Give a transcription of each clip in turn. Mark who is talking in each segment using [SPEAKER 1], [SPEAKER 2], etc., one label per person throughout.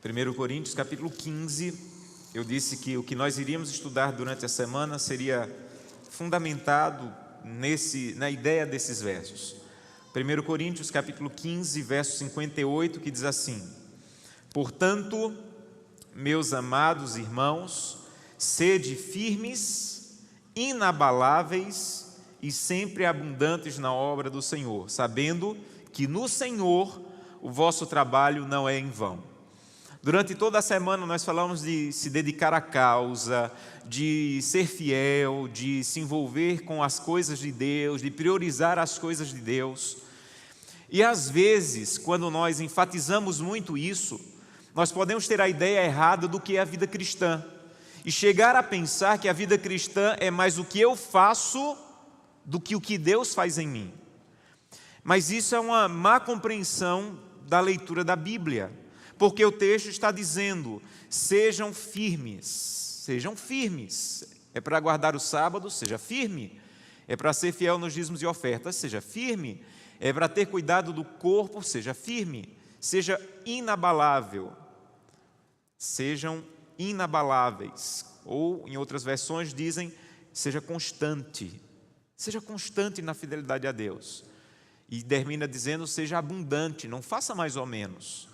[SPEAKER 1] 1 Coríntios capítulo 15, eu disse que o que nós iríamos estudar durante a semana seria fundamentado na ideia desses versos. 1 Coríntios capítulo 15, verso 58, que diz assim: portanto, meus amados irmãos, sede firmes, inabaláveis e sempre abundantes na obra do Senhor, sabendo que no Senhor o vosso trabalho não é em vão. Durante toda a semana nós falamos de se dedicar à causa, de ser fiel, de se envolver com as coisas de Deus, de priorizar as coisas de Deus. E às vezes, quando nós enfatizamos muito isso, nós podemos ter a ideia errada do que é a vida cristã e chegar a pensar que a vida cristã é mais o que eu faço do que o que Deus faz em mim. Mas isso é uma má compreensão da leitura da Bíblia, porque o texto está dizendo: sejam firmes, sejam firmes. É para guardar o sábado, seja firme. É para ser fiel nos dízimos e ofertas, seja firme. É para ter cuidado do corpo, seja firme. Seja inabalável. Sejam inabaláveis. Ou, em outras versões, dizem: seja constante. Seja constante na fidelidade a Deus. E termina dizendo: seja abundante, não faça mais ou menos.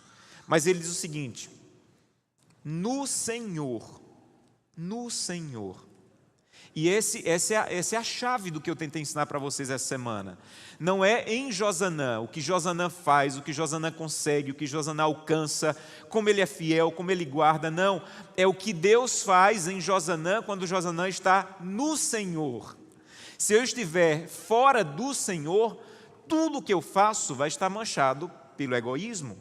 [SPEAKER 1] Mas ele diz o seguinte: no Senhor. E essa é a chave do que eu tentei ensinar para vocês essa semana. Não é em Josanã, o que Josanã faz, o que Josanã consegue, o que Josanã alcança, como ele é fiel, como ele guarda, não. É o que Deus faz em Josanã quando Josanã está no Senhor. Se eu estiver fora do Senhor, tudo o que eu faço vai estar manchado pelo egoísmo.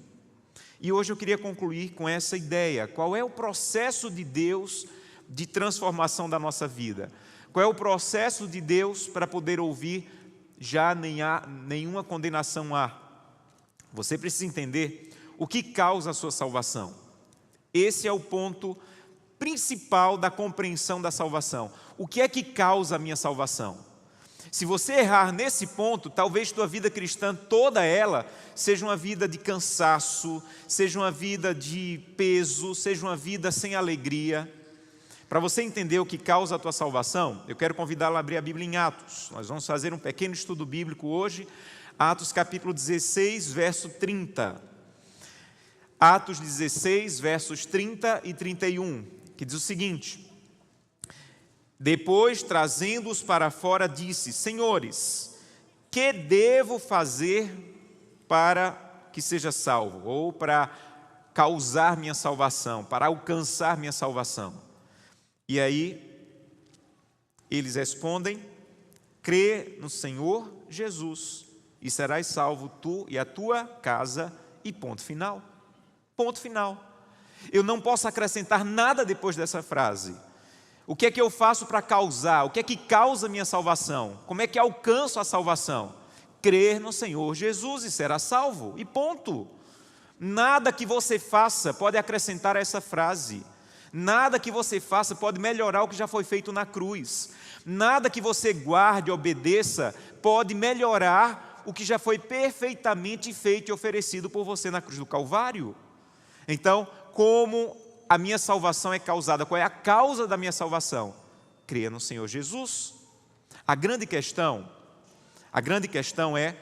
[SPEAKER 1] E hoje eu queria concluir com essa ideia: qual é o processo de Deus de transformação da nossa vida? Qual é o processo de Deus para poder ouvir já nenhuma condenação há? Você precisa entender o que causa a sua salvação. Esse é o ponto principal da compreensão da salvação. O que é que causa a minha salvação? Se você errar nesse ponto, talvez tua vida cristã, toda ela, seja uma vida de cansaço, seja uma vida de peso, seja uma vida sem alegria. Para você entender o que causa a tua salvação, eu quero convidá-lo a abrir a Bíblia em Atos. Nós vamos fazer um pequeno estudo bíblico hoje, Atos capítulo 16, verso 30. Atos 16, versos 30 e 31, que diz o seguinte: depois, trazendo-os para fora, disse: senhores, que devo fazer para que seja salvo? Ou para causar minha salvação, para alcançar minha salvação? E aí, eles respondem: crê no Senhor Jesus e serás salvo tu e a tua casa, e ponto final. Ponto final. Eu não posso acrescentar nada depois dessa frase. O que é que eu faço para causar? O que é que causa a minha salvação? Como é que alcanço a salvação? Crer no Senhor Jesus e será salvo, e ponto. Nada que você faça pode acrescentar a essa frase. Nada que você faça pode melhorar o que já foi feito na cruz. Nada que você guarde, obedeça, pode melhorar o que já foi perfeitamente feito e oferecido por você na cruz do Calvário. Então, como a minha salvação é causada? Qual é a causa da minha salvação? Crer no Senhor Jesus. A grande questão é: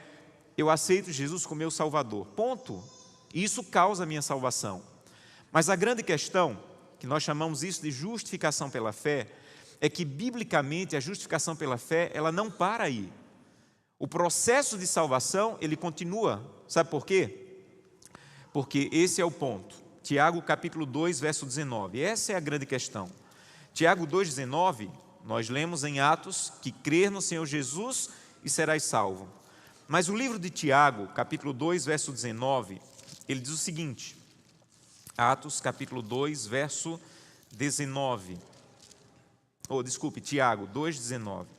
[SPEAKER 1] eu aceito Jesus como meu Salvador, ponto. Isso causa a minha salvação. Mas a grande questão, que nós chamamos isso de justificação pela fé, é que biblicamente a justificação pela fé, ela não para aí. O processo de salvação, ele continua. Sabe por quê? Porque esse é o ponto. Tiago capítulo 2, verso 19. Essa é a grande questão. Tiago 2, 19, nós lemos em Atos que crer no Senhor Jesus e serás salvo. Mas o livro de Tiago, capítulo 2, verso 19, ele diz o seguinte. Atos capítulo 2, verso 19. Tiago 2, 19.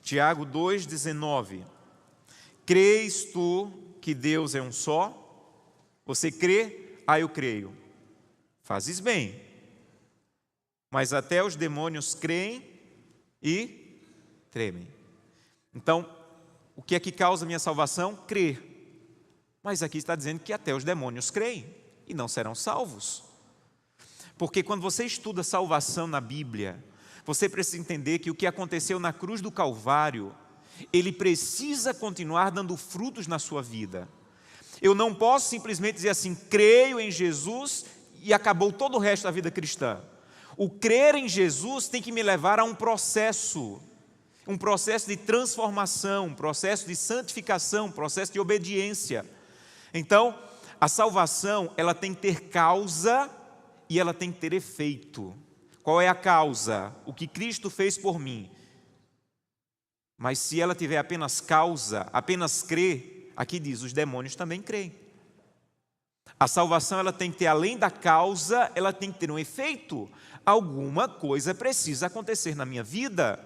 [SPEAKER 1] Tiago 2, 19. Crês tu que Deus é um só? Você crê? Eu creio. Fazes bem. Mas até os demônios creem e tremem. Então, o que é que causa minha salvação? Crer. Mas aqui está dizendo que até os demônios creem e não serão salvos. Porque quando você estuda salvação na Bíblia, você precisa entender que o que aconteceu na cruz do Calvário, ele precisa continuar dando frutos na sua vida. Eu não posso simplesmente dizer assim, creio em Jesus e acabou todo o resto da vida cristã. O crer em Jesus tem que me levar a um processo de transformação, um processo de santificação, um processo de obediência. Então, a salvação, ela tem que ter causa e ela tem que ter efeito. Qual é a causa? O que Cristo fez por mim. Mas se ela tiver apenas causa, apenas crer, aqui diz, os demônios também creem. A salvação, ela tem que ter, além da causa, ela tem que ter um efeito. Alguma coisa precisa acontecer na minha vida.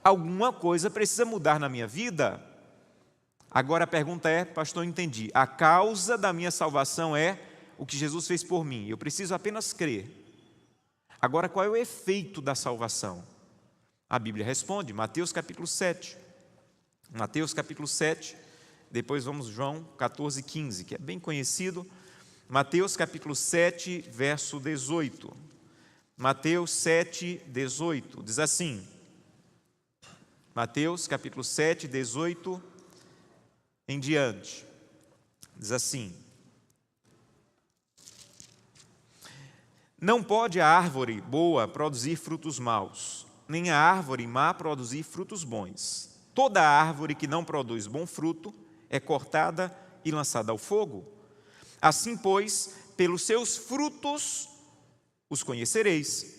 [SPEAKER 1] Alguma coisa precisa mudar na minha vida. Agora a pergunta é, pastor, entendi. A causa da minha salvação é o que Jesus fez por mim. Eu preciso apenas crer. Agora, qual é o efeito da salvação? A Bíblia responde, Mateus capítulo 7. Mateus capítulo 7, depois vamos João 14, 15, que é bem conhecido. Mateus capítulo 7, verso 18. Mateus 7, 18, diz assim. Mateus capítulo 7, 18 em diante. Diz assim. Não pode a árvore boa produzir frutos maus, nem a árvore má produzir frutos bons. Toda árvore que não produz bom fruto é cortada e lançada ao fogo. Assim, pois, pelos seus frutos os conhecereis.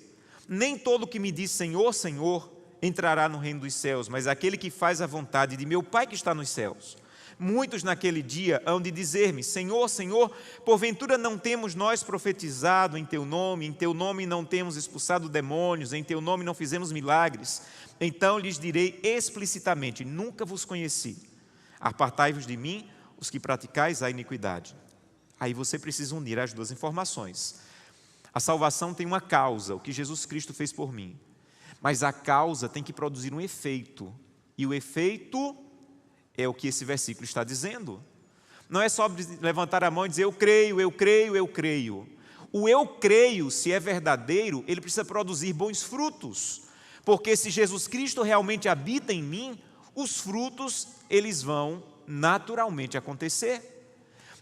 [SPEAKER 1] Nem todo que me diz Senhor, Senhor, entrará no reino dos céus, mas aquele que faz a vontade de meu Pai que está nos céus. Muitos naquele dia hão de dizer-me, Senhor, Senhor, porventura não temos nós profetizado em Teu nome não temos expulsado demônios, em Teu nome não fizemos milagres. Então lhes direi explicitamente, nunca vos conheci. Apartai-vos de mim, os que praticais a iniquidade. Aí você precisa unir as duas informações. A salvação tem uma causa, o que Jesus Cristo fez por mim. Mas a causa tem que produzir um efeito. E o efeito é o que esse versículo está dizendo. Não é só levantar a mão e dizer eu creio, eu creio, eu creio. O eu creio, se é verdadeiro, ele precisa produzir bons frutos. Porque se Jesus Cristo realmente habita em mim, os frutos, eles vão naturalmente acontecer.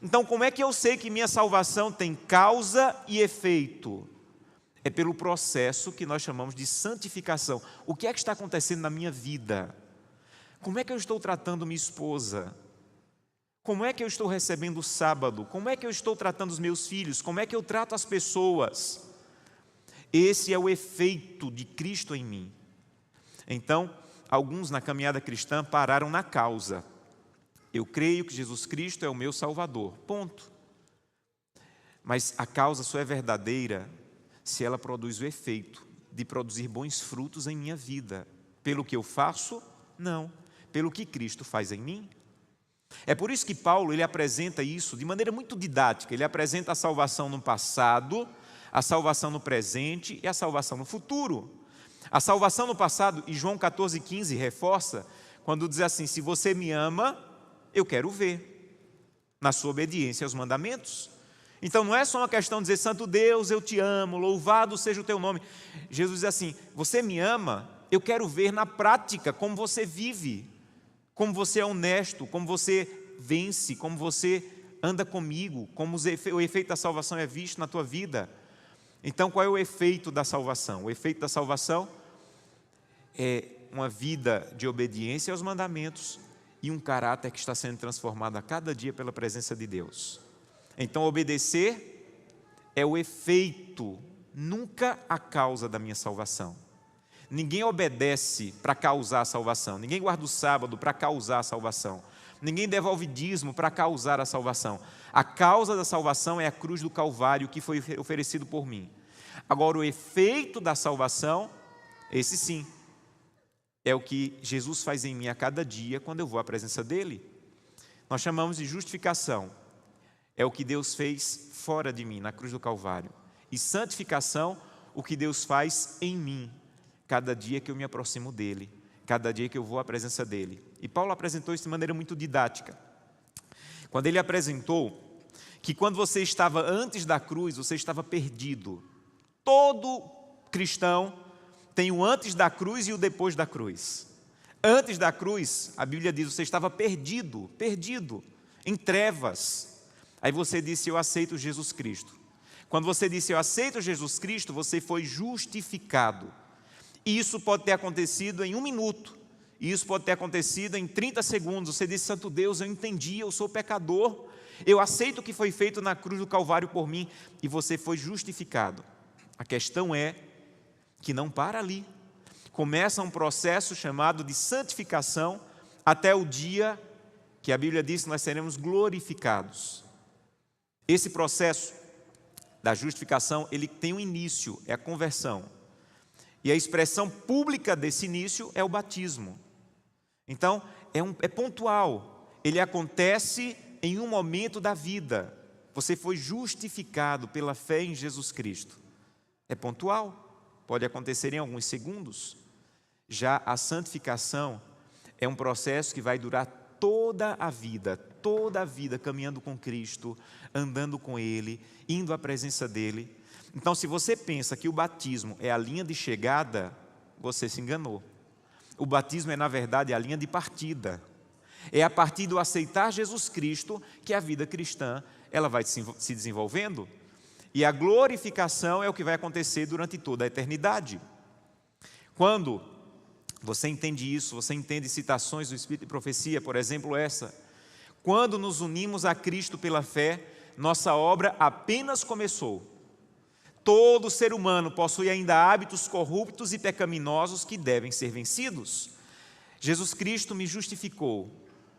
[SPEAKER 1] Então, como é que eu sei que minha salvação tem causa e efeito? É pelo processo que nós chamamos de santificação. O que é que está acontecendo na minha vida? Como é que eu estou tratando minha esposa? Como é que eu estou recebendo o sábado? Como é que eu estou tratando os meus filhos? Como é que eu trato as pessoas? Esse é o efeito de Cristo em mim. Então, alguns na caminhada cristã pararam na causa. Eu creio que Jesus Cristo é o meu Salvador, ponto. Mas a causa só é verdadeira se ela produz o efeito de produzir bons frutos em minha vida. Pelo que eu faço? Não. Pelo que Cristo faz em mim. É por isso que Paulo ele apresenta isso de maneira muito didática. Ele apresenta a salvação no passado, a salvação no presente e a salvação no futuro. A salvação no passado, e João 14, 15 reforça, quando diz assim, se você me ama, eu quero ver na sua obediência aos mandamentos. Então não é só uma questão de dizer, Santo Deus, eu te amo, louvado seja o teu nome. Jesus diz assim, você me ama, eu quero ver na prática como você vive, como você é honesto, como você vence, como você anda comigo, como o efeito da salvação é visto na tua vida. Então qual é o efeito da salvação? O efeito da salvação é uma vida de obediência aos mandamentos e um caráter que está sendo transformado a cada dia pela presença de Deus. Então obedecer é o efeito, nunca a causa da minha salvação. Ninguém obedece para causar a salvação. Ninguém guarda o sábado para causar a salvação. Ninguém devolve dízimo para causar a salvação. A causa da salvação é a cruz do Calvário que foi oferecido por mim. Agora, o efeito da salvação, esse sim, é o que Jesus faz em mim a cada dia quando eu vou à presença dEle. Nós chamamos de justificação. É o que Deus fez fora de mim, na cruz do Calvário. E santificação, o que Deus faz em mim, cada dia que eu me aproximo dEle, cada dia que eu vou à presença dEle. E Paulo apresentou isso de maneira muito didática. Quando ele apresentou que quando você estava antes da cruz, você estava perdido. Todo cristão tem o antes da cruz e o depois da cruz. Antes da cruz, a Bíblia diz, você estava perdido, em trevas. Aí você disse, eu aceito Jesus Cristo. Quando você disse, eu aceito Jesus Cristo, você foi justificado. E isso pode ter acontecido em 1 minuto. E isso pode ter acontecido em 30 segundos. Você disse, Santo Deus, eu entendi, eu sou pecador. Eu aceito o que foi feito na cruz do Calvário por mim. E você foi justificado. A questão é que não para ali. Começa um processo chamado de santificação até o dia que a Bíblia diz que nós seremos glorificados. Esse processo da justificação, ele tem um início, é a conversão. E a expressão pública desse início é o batismo. Então, é pontual. Ele acontece em um momento da vida. Você foi justificado pela fé em Jesus Cristo. É pontual. Pode acontecer em alguns segundos. Já a santificação é um processo que vai durar toda a vida caminhando com Cristo, andando com Ele, indo à presença dEle. Então, se você pensa que o batismo é a linha de chegada, você se enganou. O batismo é, na verdade, a linha de partida. É a partir do aceitar Jesus Cristo que a vida cristã ela vai se desenvolvendo. E a glorificação é o que vai acontecer durante toda a eternidade. Quando você entende isso, você entende citações do Espírito de Profecia, por exemplo essa. Quando nos unimos a Cristo pela fé, nossa obra apenas começou. Todo ser humano possui ainda hábitos corruptos e pecaminosos que devem ser vencidos. Jesus Cristo me justificou.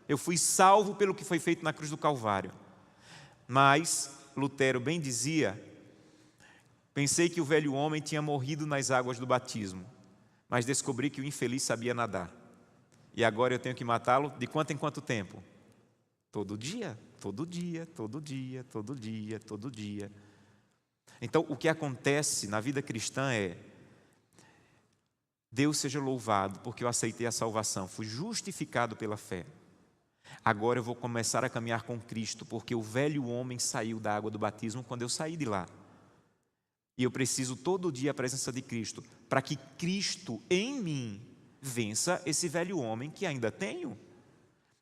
[SPEAKER 1] Eu fui salvo pelo que foi feito na cruz do Calvário. Mas, Lutero bem dizia, pensei que o velho homem tinha morrido nas águas do batismo, mas descobri que o infeliz sabia nadar. E agora eu tenho que matá-lo de quanto em quanto tempo? Todo dia, todo dia, todo dia, todo dia, todo dia. Então, o que acontece na vida cristã é, Deus seja louvado, porque eu aceitei a salvação, fui justificado pela fé. Agora eu vou começar a caminhar com Cristo, porque o velho homem saiu da água do batismo quando eu saí de lá. E eu preciso todo dia a presença de Cristo, para que Cristo em mim vença esse velho homem que ainda tenho.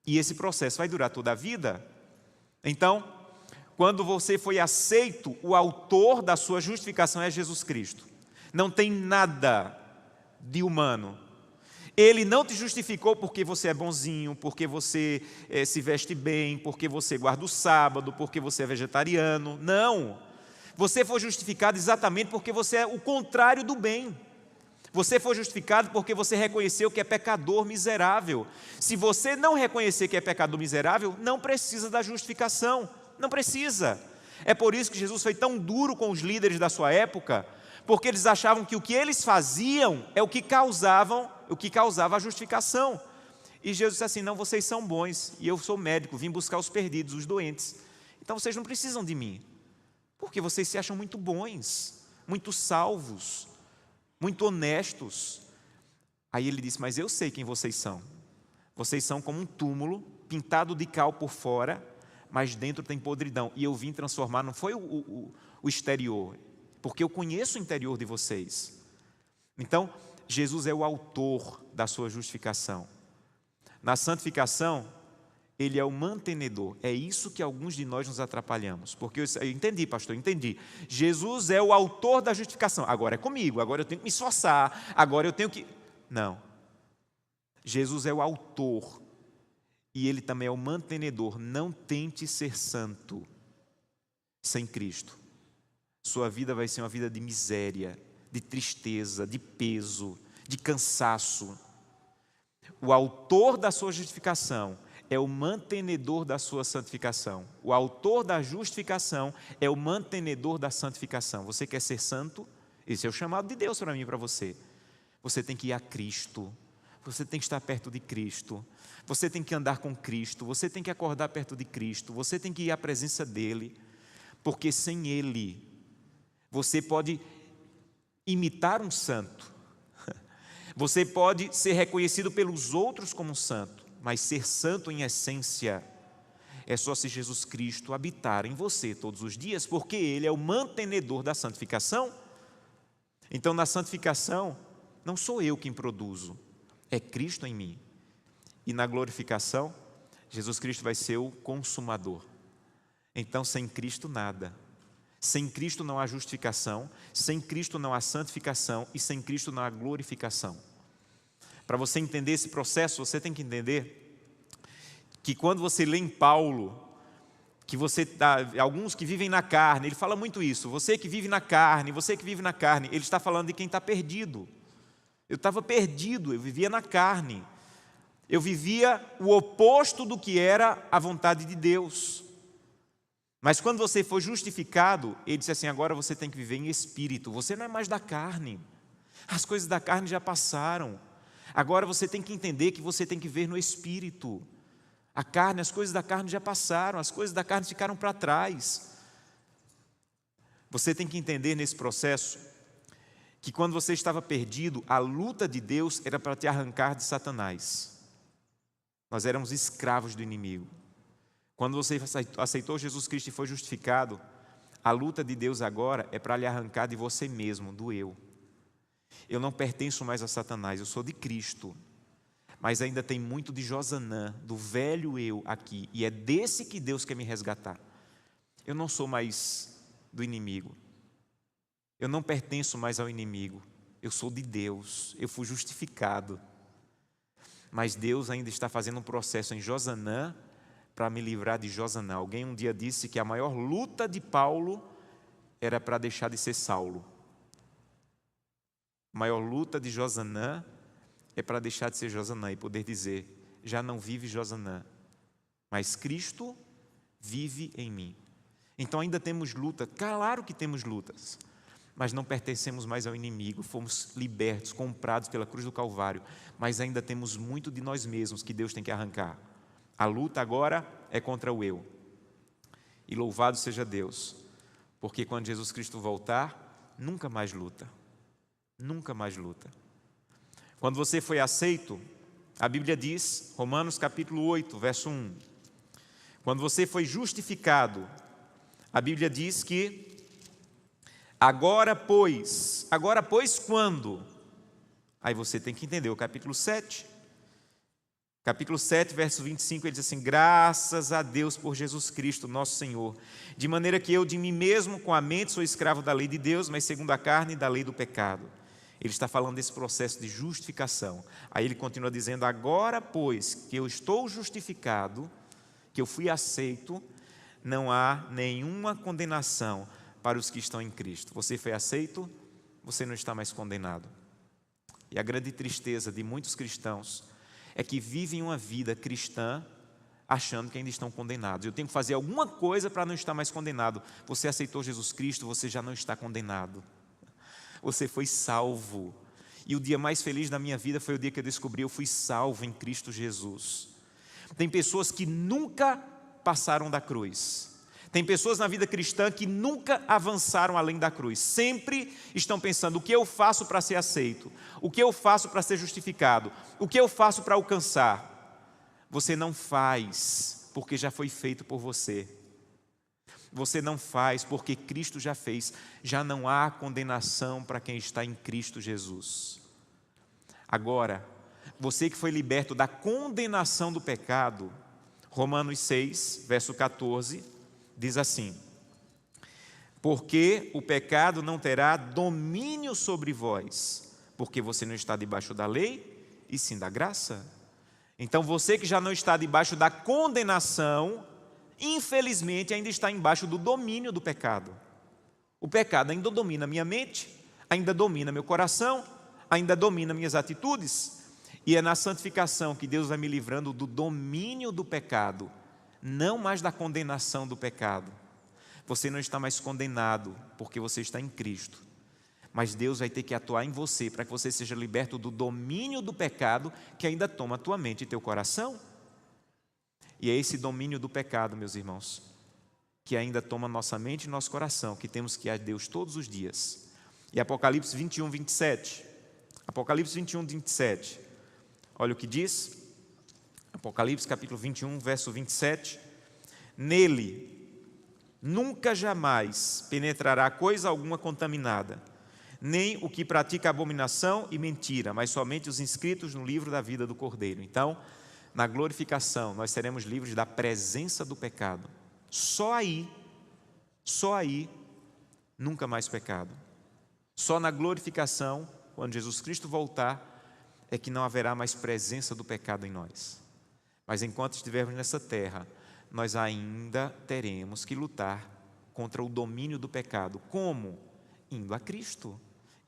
[SPEAKER 1] E esse processo vai durar toda a vida. Então, quando você foi aceito, o autor da sua justificação é Jesus Cristo. Não tem nada de humano. Ele não te justificou porque você é bonzinho, porque você se veste bem, porque você guarda o sábado, porque você é vegetariano. Não. Você foi justificado exatamente porque você é o contrário do bem. Você foi justificado porque você reconheceu que é pecador miserável. Se você não reconhecer que é pecador miserável, não precisa da justificação. Não precisa. É por isso que Jesus foi tão duro com os líderes da sua época, porque eles achavam que o que eles faziam é o que causava a justificação. E Jesus disse assim, não, vocês são bons, e eu sou médico, vim buscar os perdidos, os doentes. Então vocês não precisam de mim, porque vocês se acham muito bons, muito salvos, muito honestos. Aí ele disse, mas eu sei quem vocês são. Vocês são como um túmulo, pintado de cal por fora, mas dentro tem podridão. E eu vim transformar, não foi o exterior, porque eu conheço o interior de vocês. Então, Jesus é o autor da sua justificação. Na santificação, Ele é o mantenedor. É isso que alguns de nós nos atrapalhamos. Porque eu entendi, pastor, entendi. Jesus é o autor da justificação. Agora é comigo, agora eu tenho que me esforçar, agora eu tenho que... Não. Jesus é o autor. E Ele também é o mantenedor. Não tente ser santo sem Cristo. Sua vida vai ser uma vida de miséria, de tristeza, de peso, de cansaço. O autor da sua justificação é o mantenedor da sua santificação. O autor da justificação é o mantenedor da santificação. Você quer ser santo? Esse é o chamado de Deus para mim e para você. Você tem que ir a Cristo. Você tem que estar perto de Cristo. Você tem que andar com Cristo. Você tem que acordar perto de Cristo. Você tem que ir à presença dEle. Porque sem Ele, você pode imitar um santo. Você pode ser reconhecido pelos outros como um santo. Mas ser santo em essência é só se Jesus Cristo habitar em você todos os dias, porque Ele é o mantenedor da santificação. Então, na santificação, não sou eu quem produzo, é Cristo em mim. E na glorificação, Jesus Cristo vai ser o consumador. Então, sem Cristo, nada. Sem Cristo não há justificação, sem Cristo não há santificação e sem Cristo não há glorificação. Para você entender esse processo, você tem que entender que quando você lê em Paulo, que alguns que vivem na carne, ele fala muito isso, você que vive na carne, ele está falando de quem está perdido. Eu estava perdido, eu vivia na carne, eu vivia o oposto do que era a vontade de Deus. Mas quando você for justificado, ele disse assim, agora você tem que viver em espírito, você não é mais da carne, as coisas da carne já passaram, agora você tem que entender que você tem que ver no espírito. A carne, as coisas da carne já passaram, as coisas da carne ficaram para trás. Você tem que entender nesse processo que quando você estava perdido, a luta de Deus era para te arrancar de Satanás. Nós éramos escravos do inimigo. Quando você aceitou Jesus Cristo e foi justificado, a luta de Deus agora é para lhe arrancar de você mesmo, do eu. Eu não pertenço mais a Satanás, eu sou de Cristo. Mas ainda tem muito de Josanã, do velho eu aqui, e é desse que Deus quer me resgatar. Eu não sou mais do inimigo, eu não pertenço mais ao inimigo, eu sou de Deus, eu fui justificado. Mas Deus ainda está fazendo um processo em Josanã para me livrar de Josanã. Alguém um dia disse que a maior luta de Paulo era para deixar de ser Saulo. A maior luta de Josanã é para deixar de ser Josanã e poder dizer, já não vive Josanã, mas Cristo vive em mim. Então ainda temos luta, claro que temos lutas, mas não pertencemos mais ao inimigo, fomos libertos, comprados pela cruz do Calvário, mas ainda temos muito de nós mesmos que Deus tem que arrancar. A luta agora é contra o eu. E louvado seja Deus, porque quando Jesus Cristo voltar, nunca mais luta, nunca mais luta. Quando você foi aceito, a Bíblia diz, Romanos capítulo 8, verso 1, quando você foi justificado, a Bíblia diz que, agora pois quando? Aí você tem que entender o capítulo 7, verso 25, ele diz assim, graças a Deus por Jesus Cristo, nosso Senhor, de maneira que eu de mim mesmo, com a mente, sou escravo da lei de Deus, mas segundo a carne, da lei do pecado. Ele está falando desse processo de justificação. Aí ele continua dizendo, agora pois que eu estou justificado, que eu fui aceito, não há nenhuma condenação para os que estão em Cristo. Você foi aceito, você não está mais condenado. E a grande tristeza de muitos cristãos é que vivem uma vida cristã achando que ainda estão condenados. Eu tenho que fazer alguma coisa para não estar mais condenado. Você aceitou Jesus Cristo, você já não está condenado. Você foi salvo. E o dia mais feliz da minha vida foi o dia que eu descobri eu fui salvo em Cristo Jesus. Tem pessoas que nunca passaram da cruz. Tem pessoas na vida cristã que nunca avançaram além da cruz. Sempre estão pensando, o que eu faço para ser aceito? O que eu faço para ser justificado? O que eu faço para alcançar? Você não faz, porque já foi feito por você. Você não faz porque Cristo já fez. Já não há condenação para quem está em Cristo Jesus. Agora, você que foi liberto da condenação do pecado, Romanos 6, verso 14, diz assim, porque o pecado não terá domínio sobre vós, porque você não está debaixo da lei, e sim da graça. Então você que já não está debaixo da condenação, infelizmente ainda está embaixo do domínio do pecado. O pecado ainda domina minha mente, ainda domina meu coração, ainda domina minhas atitudes. E é na santificação que Deus vai me livrando do domínio do pecado, não mais da condenação do pecado. Você não está mais condenado porque você está em Cristo, mas Deus vai ter que atuar em você para que você seja liberto do domínio do pecado que ainda toma a tua mente e teu coração. E é esse domínio do pecado, meus irmãos, que ainda toma nossa mente e nosso coração, que temos que ir a Deus todos os dias. E Apocalipse 21, 27. Apocalipse 21, 27. Olha o que diz. Apocalipse capítulo 21, verso 27. Nele nunca jamais penetrará coisa alguma contaminada, nem o que pratica abominação e mentira, mas somente os inscritos no livro da vida do Cordeiro. Então, na glorificação, nós seremos livres da presença do pecado. Só aí, nunca mais pecado. Só na glorificação, quando Jesus Cristo voltar, é que não haverá mais presença do pecado em nós. Mas enquanto estivermos nessa terra, nós ainda teremos que lutar contra o domínio do pecado. Como? Indo a Cristo,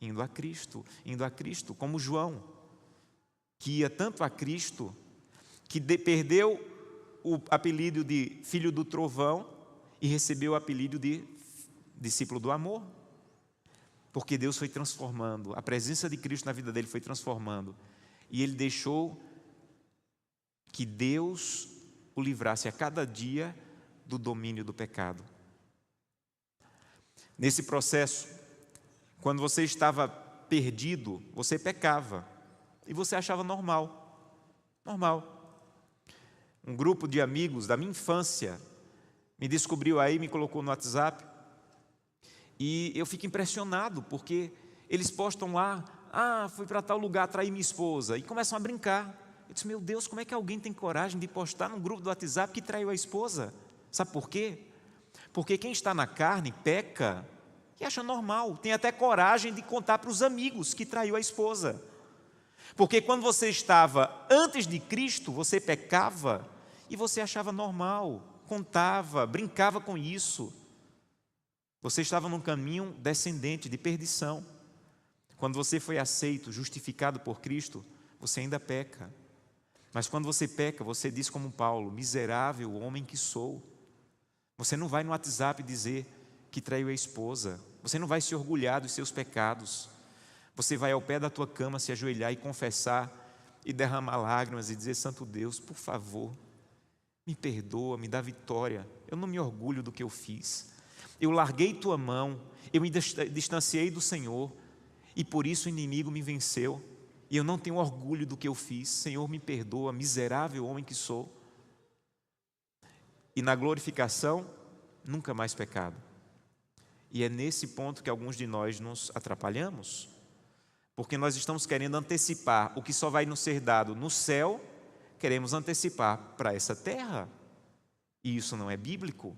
[SPEAKER 1] indo a Cristo, indo a Cristo, como João, que ia tanto a Cristo, que perdeu o apelido de filho do trovão e recebeu o apelido de discípulo do amor. Porque Deus foi transformando, a presença de Cristo na vida dele foi transformando, e ele deixou que Deus o livrasse a cada dia do domínio do pecado. Nesse processo, quando você estava perdido, você pecava, e você achava normal. Um grupo de amigos da minha infância me descobriu aí, me colocou no WhatsApp, e eu fico impressionado, porque eles postam lá, fui para tal lugar, traí minha esposa, e começam a brincar. Eu disse, meu Deus, como é que alguém tem coragem de postar num grupo do WhatsApp que traiu a esposa? Sabe por quê? Porque quem está na carne peca e acha normal, tem até coragem de contar para os amigos que traiu a esposa. Porque quando você estava antes de Cristo, você pecava e você achava normal, contava, brincava com isso. Você estava num caminho descendente de perdição. Quando você foi aceito, justificado por Cristo, você ainda peca. Mas quando você peca, você diz como Paulo, miserável homem que sou. Você não vai no WhatsApp dizer que traiu a esposa. Você não vai se orgulhar dos seus pecados. Você vai ao pé da tua cama se ajoelhar e confessar e derramar lágrimas e dizer, Santo Deus, por favor, me perdoa, me dá vitória. Eu não me orgulho do que eu fiz. Eu larguei tua mão, eu me distanciei do Senhor e por isso o inimigo me venceu. E eu não tenho orgulho do que eu fiz. Senhor, me perdoa, miserável homem que sou. E na glorificação, nunca mais pecado. E é nesse ponto que alguns de nós nos atrapalhamos. Porque nós estamos querendo antecipar o que só vai nos ser dado no céu, queremos antecipar para essa terra. E isso não é bíblico.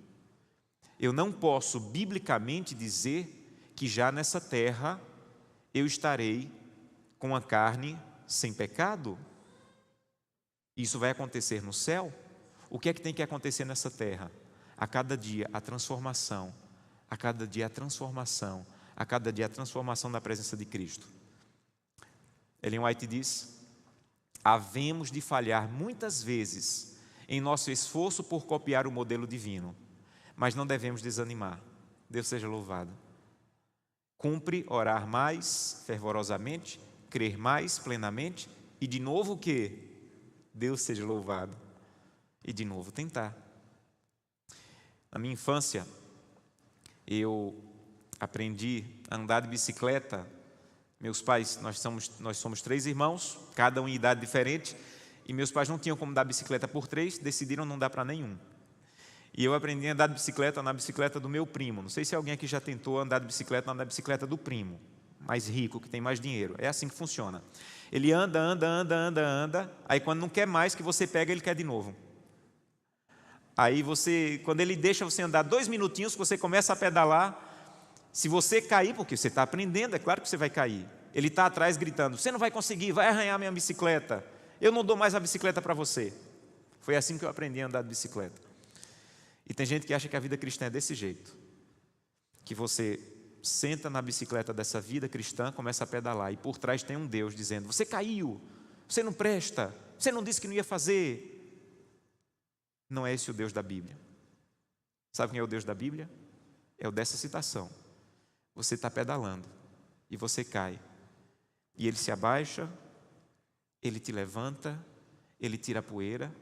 [SPEAKER 1] Eu não posso biblicamente dizer que já nessa terra eu estarei com a carne sem pecado. Isso vai acontecer no céu? O que é que tem que acontecer nessa terra? A cada dia a transformação, a cada dia a transformação, a cada dia a transformação na presença de Cristo. Ellen White diz, havemos de falhar muitas vezes em nosso esforço por copiar o modelo divino, mas não devemos desanimar. Deus seja louvado. Cumpre orar mais fervorosamente, crer mais plenamente e de novo o quê? Deus seja louvado. E de novo tentar. Na minha infância, eu aprendi a andar de bicicleta. Meus pais, nós somos 3 irmãos, cada um em idade diferente, e meus pais não tinham como dar bicicleta por 3, decidiram não dar para nenhum. E eu aprendi a andar de bicicleta na bicicleta do meu primo. Não sei se alguém aqui já tentou andar de bicicleta na bicicleta do primo, mais rico, que tem mais dinheiro. É assim que funciona. Ele anda, aí quando não quer mais que você pega, ele quer de novo. Aí quando ele deixa você andar 2 minutinhos, você começa a pedalar. Se você cair, porque você está aprendendo, é claro que você vai cair. Ele está atrás gritando, você não vai conseguir, vai arranhar minha bicicleta. Eu não dou mais a bicicleta para você. Foi assim que eu aprendi a andar de bicicleta. E tem gente que acha que a vida cristã é desse jeito. Que você senta na bicicleta dessa vida cristã, começa a pedalar, e por trás tem um Deus dizendo, você caiu, você não presta, você não disse que não ia fazer. Não é esse o Deus da Bíblia. Sabe quem é o Deus da Bíblia? É o dessa citação. Você está pedalando e você cai. E Ele se abaixa, Ele te levanta, Ele tira a poeira,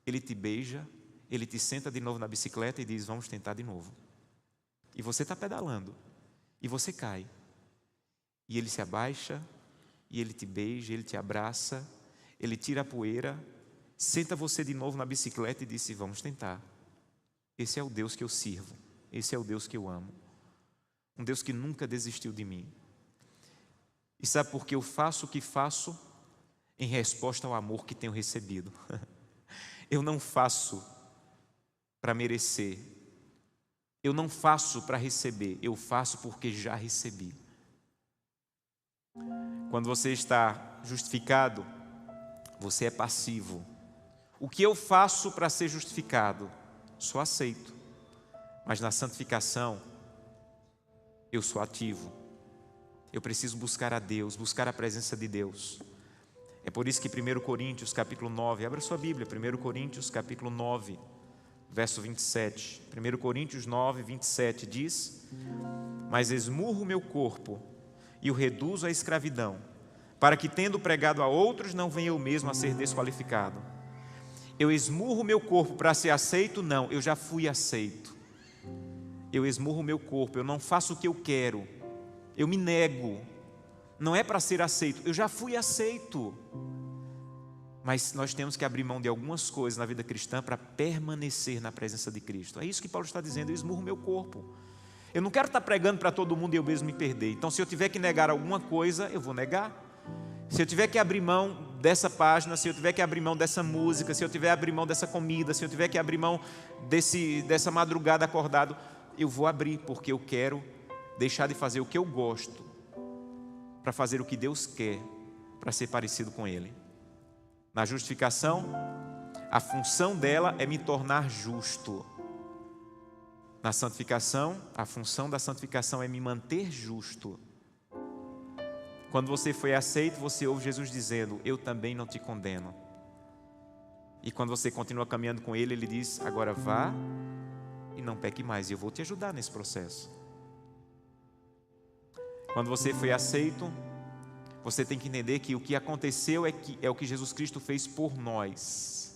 [SPEAKER 1] Ele te beija, Ele te senta de novo na bicicleta e diz, vamos tentar de novo. E você está pedalando e você cai. E Ele se abaixa, e Ele te beija, Ele te abraça, Ele tira a poeira, senta você de novo na bicicleta e diz, vamos tentar. Esse é o Deus que eu sirvo, esse é o Deus que eu amo. Um Deus que nunca desistiu de mim. E sabe por que eu faço o que faço? Em resposta ao amor que tenho recebido. Eu não faço para merecer. Eu não faço para receber. Eu faço porque já recebi. Quando você está justificado, você é passivo. O que eu faço para ser justificado? Só aceito. Mas na santificação, eu sou ativo. Eu preciso buscar a Deus, buscar a presença de Deus. É por isso que 1 Coríntios capítulo 9, abra sua Bíblia, 1 Coríntios capítulo 9, verso 27. 1 Coríntios 9, 27 diz: mas esmurro o meu corpo e o reduzo à escravidão, para que, tendo pregado a outros, não venha eu mesmo a ser desqualificado. Eu esmurro o meu corpo para ser aceito? Não, eu já fui aceito. Eu esmurro o meu corpo, eu não faço o que eu quero, eu me nego. Não é para ser aceito, eu já fui aceito. Mas nós temos que abrir mão de algumas coisas na vida cristã para permanecer na presença de Cristo. É isso que Paulo está dizendo: eu esmurro o meu corpo. Eu não quero estar pregando para todo mundo e eu mesmo me perder. Então, se eu tiver que negar alguma coisa, eu vou negar. Se eu tiver que abrir mão dessa página, se eu tiver que abrir mão dessa música, se eu tiver que abrir mão dessa comida, se eu tiver que abrir mão dessa madrugada acordado, eu vou abrir, porque eu quero deixar de fazer o que eu gosto para fazer o que Deus quer, para ser parecido com Ele. Na justificação, a função dela é me tornar justo. Na santificação, a função da santificação é me manter justo. Quando você foi aceito, você ouve Jesus dizendo: eu também não te condeno. E quando você continua caminhando com Ele, Ele diz: agora vá e não peque mais, e eu vou te ajudar nesse processo. Quando você foi aceito, você tem que entender que o que aconteceu é o que Jesus Cristo fez por nós.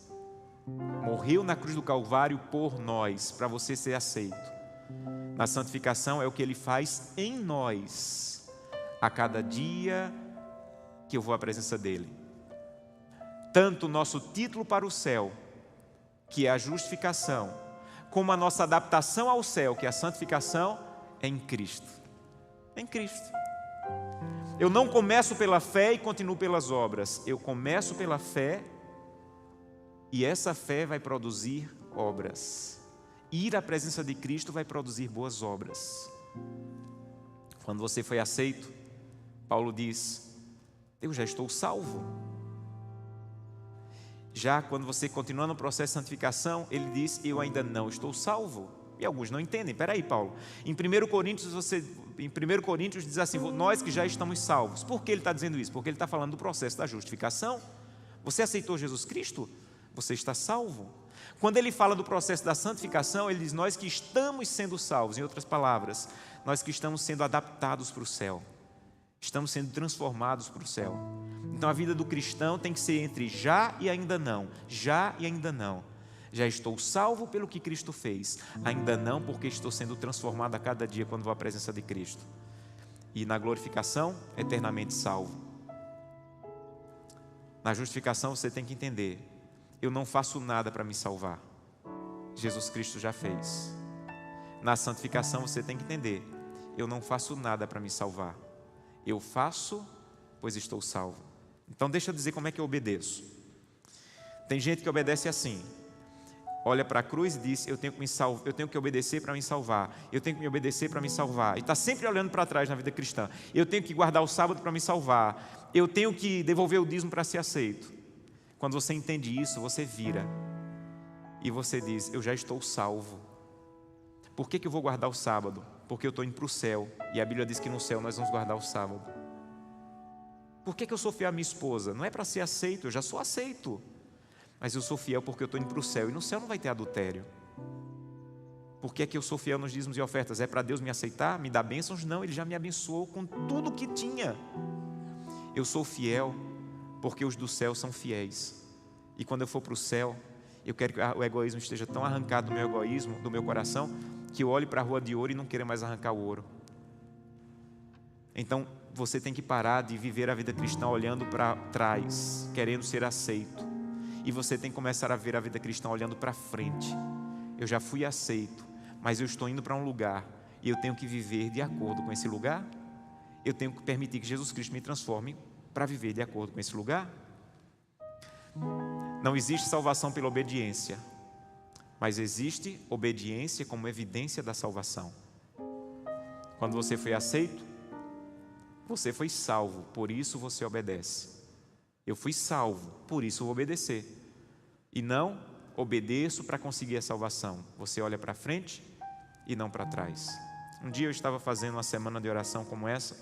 [SPEAKER 1] Morreu na cruz do Calvário por nós, para você ser aceito. Na santificação é o que Ele faz em nós, a cada dia que eu vou à presença dEle. Tanto o nosso título para o céu, que é a justificação, como a nossa adaptação ao céu, que é a santificação, é em Cristo. Em Cristo. Eu não começo pela fé e continuo pelas obras. Eu começo pela fé e essa fé vai produzir obras. Ir à presença de Cristo vai produzir boas obras. Quando você foi aceito, Paulo diz: eu já estou salvo. Já quando você continua no processo de santificação, ele diz: eu ainda não estou salvo. E alguns não entendem. Peraí, Paulo, em 1 Coríntios diz assim: nós que já estamos salvos. Por que ele está dizendo isso? Porque ele está falando do processo da justificação. Você aceitou Jesus Cristo? Você está salvo. Quando ele fala do processo da santificação, ele diz: nós que estamos sendo salvos. Em outras palavras, nós que estamos sendo adaptados para o céu, estamos sendo transformados para o céu. Então a vida do cristão tem que ser entre já e ainda não. Já e ainda não. Já estou salvo pelo que Cristo fez, ainda não, porque estou sendo transformado a cada dia quando vou à presença de Cristo. E na glorificação, eternamente salvo. Na justificação você tem que entender: eu não faço nada para me salvar, Jesus Cristo já fez. Na santificação você tem que entender: eu não faço nada para me salvar, eu faço, pois estou salvo. Então deixa eu dizer como é que eu obedeço. Tem gente que obedece assim: olha para a cruz e diz: eu tenho que obedecer para me salvar, eu tenho que me obedecer para me salvar, e está sempre olhando para trás na vida cristã. Eu tenho que guardar o sábado para me salvar, eu tenho que devolver o dízimo para ser aceito. Quando você entende isso, você vira e você diz: eu já estou salvo. Por que eu vou guardar o sábado? Porque eu estou indo para o céu, e a Bíblia diz que no céu nós vamos guardar o sábado. Por que eu sou fiel à minha esposa? Não é para ser aceito, eu já sou aceito, mas eu sou fiel porque eu estou indo para o céu, e no céu não vai ter adultério. Por que eu sou fiel nos dízimos e ofertas? É para Deus me aceitar, me dar bênçãos? Não, Ele já me abençoou com tudo que tinha. Eu sou fiel porque os do céu são fiéis, e quando eu for para o céu, eu quero que o egoísmo esteja tão arrancado do meu egoísmo, do meu coração, que eu olhe para a rua de ouro e não queira mais arrancar o ouro. Então você tem que parar de viver a vida cristã olhando para trás, querendo ser aceito. E você tem que começar a ver a vida cristã olhando para frente. Eu já fui aceito, mas eu estou indo para um lugar, e eu tenho que viver de acordo com esse lugar. eu tenho que permitir que Jesus Cristo me transforme para viver de acordo com esse lugar. Não existe salvação pela obediência, mas existe obediência como evidência da salvação. Quando você foi aceito, você foi salvo, por isso você obedece. Eu fui salvo, por isso vou obedecer. E não obedeço para conseguir a salvação. Você olha para frente e não para trás. Um dia eu estava fazendo uma semana de oração como essa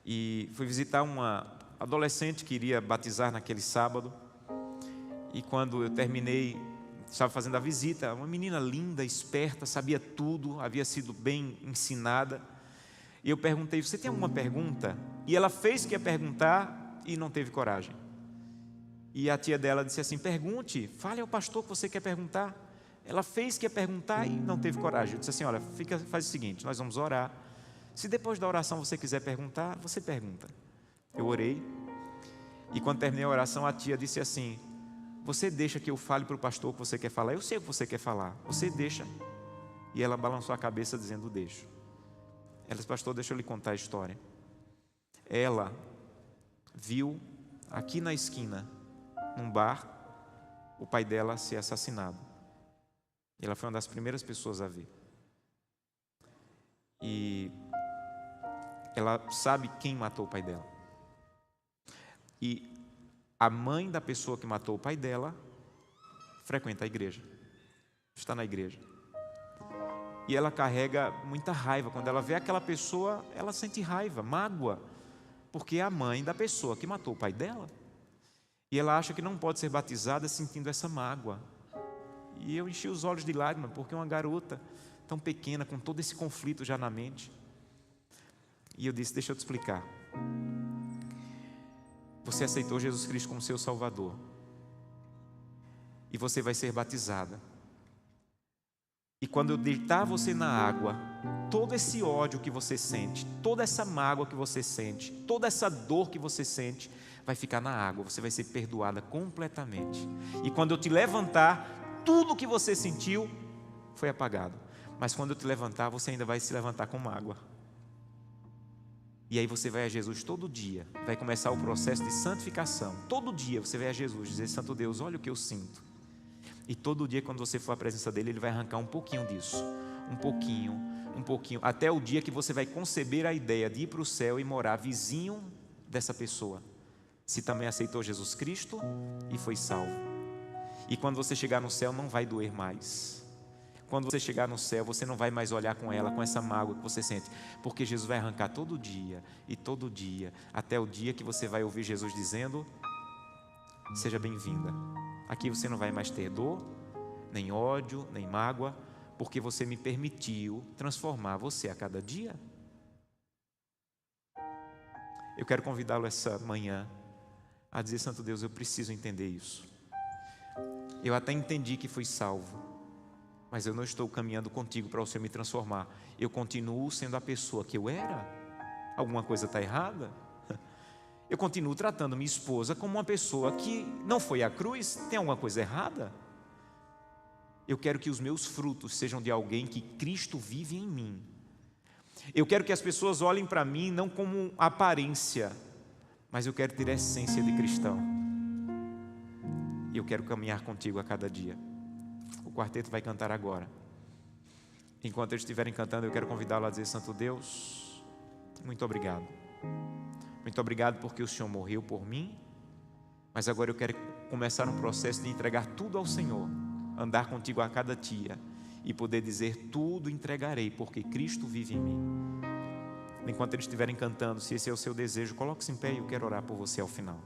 [SPEAKER 1] e fui visitar uma adolescente que iria batizar naquele sábado. E quando eu terminei, estava fazendo a visita, uma menina linda, esperta, sabia tudo, havia sido bem ensinada. E eu perguntei: você tem alguma pergunta? E ela fez que ia perguntar e não teve coragem. E a tia dela disse assim: pergunte, fale ao pastor que você quer perguntar. Ela fez que ia perguntar e não teve coragem. Eu disse assim: olha, faz o seguinte, nós vamos orar. Se depois da oração você quiser perguntar, você pergunta. Eu orei. E quando terminei a oração, a tia disse assim: você deixa que eu fale para o pastor o que você quer falar? Eu sei o que você quer falar, você deixa. E ela balançou a cabeça dizendo: deixo. Ela disse: pastor, deixa eu lhe contar a história. Ela viu aqui na esquina, num bar, o pai dela ser assassinado. Ela foi uma das primeiras pessoas a ver. E ela sabe quem matou o pai dela. E a mãe da pessoa que matou o pai dela frequenta a igreja, está na igreja. E ela carrega muita raiva. Quando ela vê aquela pessoa, ela sente raiva, mágoa, porque é a mãe da pessoa que matou o pai dela. E ela acha que não pode ser batizada sentindo essa mágoa. E eu enchi os olhos de lágrimas, porque uma garota tão pequena, com todo esse conflito já na mente. E eu disse: deixa eu te explicar. Você aceitou Jesus Cristo como seu Salvador, e você vai ser batizada. E quando eu deitar você na água, todo esse ódio que você sente, toda essa mágoa que você sente, toda essa dor que você sente, vai ficar na água. Você vai ser perdoada completamente. E quando eu te levantar, tudo que você sentiu foi apagado. Mas quando eu te levantar, você ainda vai se levantar com água. E aí você vai a Jesus todo dia. Vai começar o processo de santificação. Todo dia você vai a Jesus dizer: Santo Deus, olha o que eu sinto. E todo dia, quando você for à presença dele, ele vai arrancar um pouquinho disso. Um pouquinho. Até o dia que você vai conceber a ideia de ir para o céu e morar vizinho dessa pessoa. Se também aceitou Jesus Cristo e foi salvo. E quando você chegar no céu, não vai doer mais. Quando você chegar no céu, você não vai mais olhar com ela, com essa mágoa que você sente. Porque Jesus vai arrancar todo dia, e todo dia, até o dia que você vai ouvir Jesus dizendo: seja bem-vinda. Aqui você não vai mais ter dor, nem ódio, nem mágoa, porque você me permitiu transformar você a cada dia. Eu quero convidá-lo essa manhã a dizer: Santo Deus, eu preciso entender isso. Eu até entendi que fui salvo, mas eu não estou caminhando contigo para o Senhor me transformar. Eu continuo sendo a pessoa que eu era. Alguma coisa está errada? Eu continuo tratando minha esposa como uma pessoa que não foi à cruz. Tem alguma coisa errada? Eu quero que os meus frutos sejam de alguém que Cristo vive em mim. Eu quero que as pessoas olhem para mim não como aparência, mas eu quero ter a essência de cristão. E eu quero caminhar contigo a cada dia. O quarteto vai cantar agora. Enquanto eles estiverem cantando, eu quero convidá-lo a dizer: Santo Deus, muito obrigado. Muito obrigado porque o Senhor morreu por mim, mas agora eu quero começar um processo de entregar tudo ao Senhor, andar contigo a cada dia e poder dizer: tudo entregarei porque Cristo vive em mim. Enquanto eles estiverem cantando, se esse é o seu desejo, coloque-se em pé e eu quero orar por você ao final.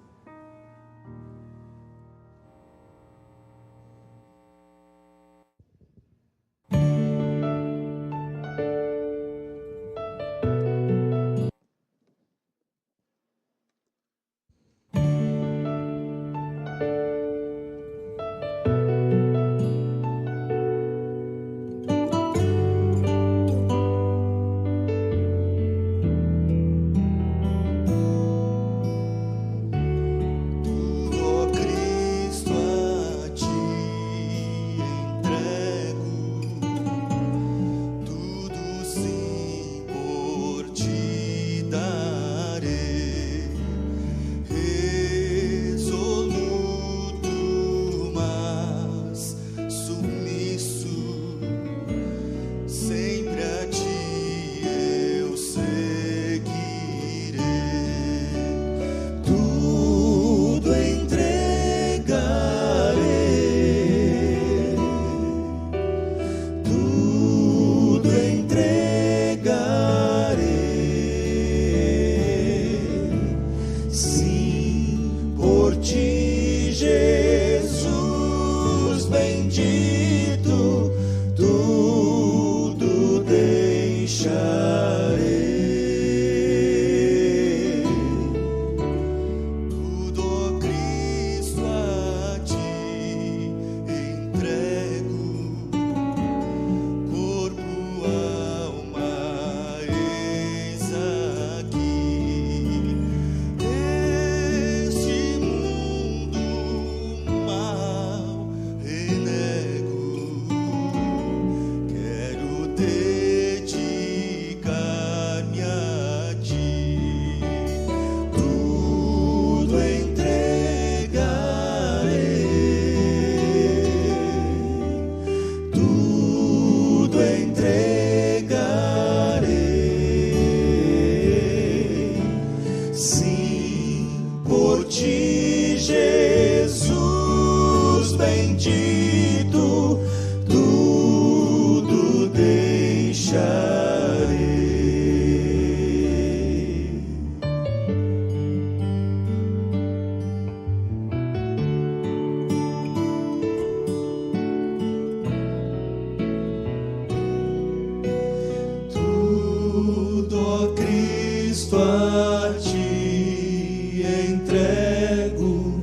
[SPEAKER 2] Cristo a ti entrego,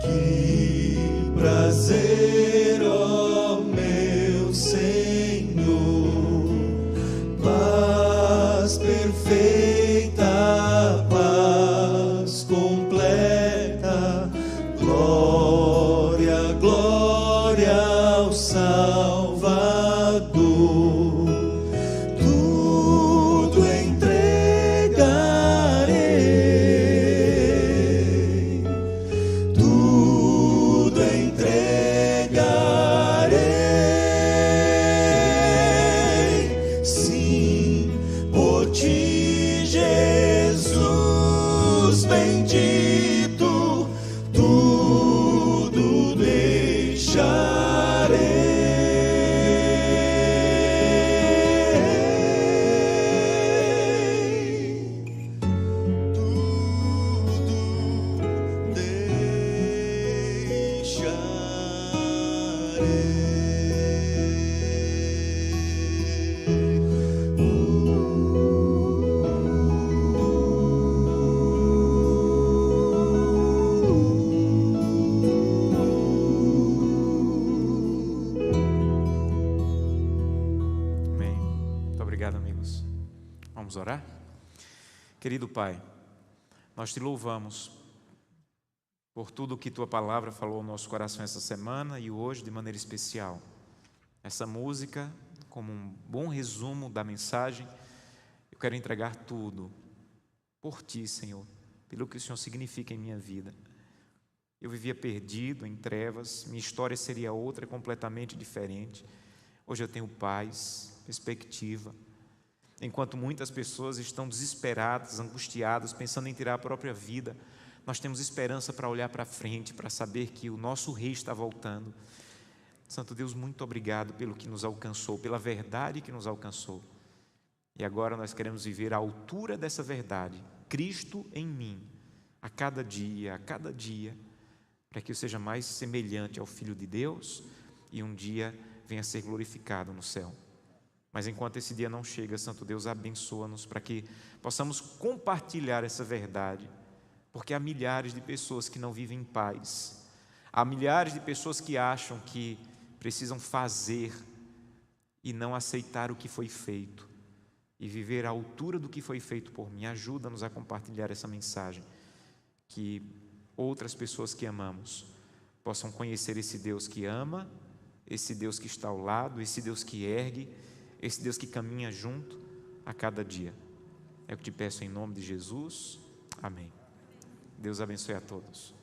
[SPEAKER 2] que prazer, ó meu Senhor, paz perfeita, paz completa, glória, glória ao Salvador. Tudo entregarei, tudo entregarei, sim, por ti, Jesus bendito, tudo deixarei.
[SPEAKER 1] Amém. Muito obrigado, amigos. Vamos orar? Querido Pai, nós te louvamos por tudo que Tua Palavra falou ao nosso coração essa semana e hoje de maneira especial. Essa música, como um bom resumo da mensagem, eu quero entregar tudo por Ti, Senhor, pelo que o Senhor significa em minha vida. Eu vivia perdido em trevas, minha história seria outra, completamente diferente. Hoje eu tenho paz, perspectiva. Enquanto muitas pessoas estão desesperadas, angustiadas, pensando em tirar a própria vida, nós temos esperança para olhar para frente, para saber que o nosso Rei está voltando. Santo Deus, muito obrigado pelo que nos alcançou, pela verdade que nos alcançou. E agora nós queremos viver à altura dessa verdade, Cristo em mim, a cada dia, para que eu seja mais semelhante ao Filho de Deus e um dia venha a ser glorificado no céu. Mas enquanto esse dia não chega, Santo Deus, abençoa-nos para que possamos compartilhar essa verdade, porque há milhares de pessoas que não vivem em paz, há milhares de pessoas que acham que precisam fazer e não aceitar o que foi feito e viver à altura do que foi feito por mim. Ajuda-nos a compartilhar essa mensagem, que outras pessoas que amamos possam conhecer esse Deus que ama, esse Deus que está ao lado, esse Deus que ergue, esse Deus que caminha junto a cada dia. É o que te peço em nome de Jesus. Amém. Deus abençoe a todos.